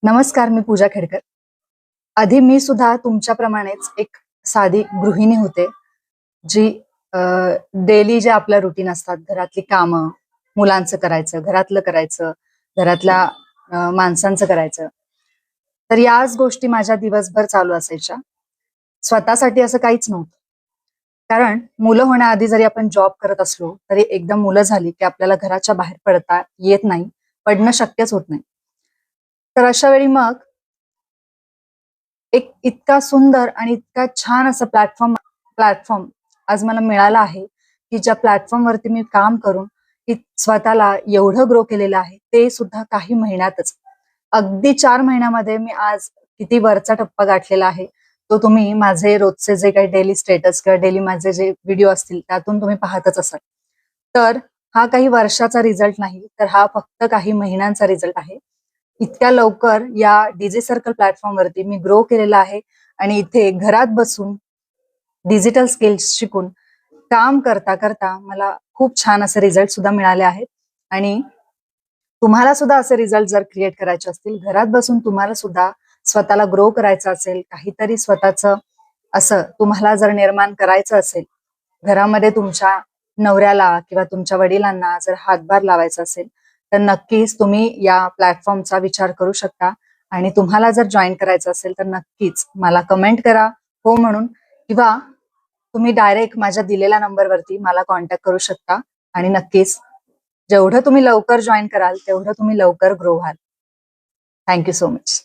नमस्कार, मी पूजा खेडकर. आधी मी सुद्धा तुमच्याप्रमाणेच एक साधी गृहिणी होते, जी डेली जे आपलं रुटीन असतात, घरातली कामं, मुलांचं करायचं, घरातलं करायचं, घरातल्या माणसांचं करायचं. तर याच गोष्टी माझ्या दिवसभर चालू असायच्या. स्वतःसाठी असं काहीच नव्हतं. कारण मुलं होण्याआधी जरी आपण जॉब करत असलो, तरी एकदा मुलं झाली की आपल्याला घराच्या बाहेर पडता येत नाही, पडणं शक्यच होत नाही. तर अशा वेळी मग एक इतका सुंदर आणि इतका छान असा प्लॅटफॉर्म आज मला मिळाला आहे, की ज्या प्लॅटफॉर्मवरती मी काम करून स्वतःला एवढं ग्रो केलेलं आहे, ते सुद्धा काही महिन्यातच. अगदी 4 महिन्यामध्ये मी आज किती वरचा टप्पा गाठलेला आहे, तो तुम्ही माझे रोजचे जे काही डेली स्टेटस किंवा डेली माझे जे व्हिडिओ असतील, त्यातून तुम्ही पाहतच असाल. तर हा काही वर्षाचा रिझल्ट नाही, तर हा फक्त काही महिन्यांचा रिझल्ट आहे. इतक्या लवकर या डीजे सर्कल प्लॅटफॉर्मवरती मी ग्रो केलेला आहे आणि इथे घरात बसून डिजिटल स्किल्स शिकून काम करता करता मला खूप छान असे रिझल्ट सुद्धा मिळाले आहेत. आणि तुम्हाला सुद्धा असे रिझल्ट जर क्रिएट करायचे असतील, घरात बसून तुम्हाला सुद्धा स्वतःला ग्रो करायचं असेल, काहीतरी स्वतःचं असं तुम्हाला जर निर्माण करायचं असेल, घरामध्ये तुमच्या नवऱ्याला किंवा तुमच्या वडिलांना जर हातभार लावायचा असेल, तर नक्कीच तुम्ही या प्लॅटफॉर्मचा विचार करू शकता. आणि तुम्हाला जर जॉईन करायचं असेल तर नक्कीच मला कमेंट करा हो म्हणून, किंवा तुम्ही डायरेक्ट माझ्या दिलेल्या नंबरवरती मला कॉन्टॅक्ट करू शकता. आणि नक्कीच जेवढं तुम्ही लवकर जॉईन कराल, तेवढं तुम्ही लवकर ग्रो व्हाल. Thank you so much.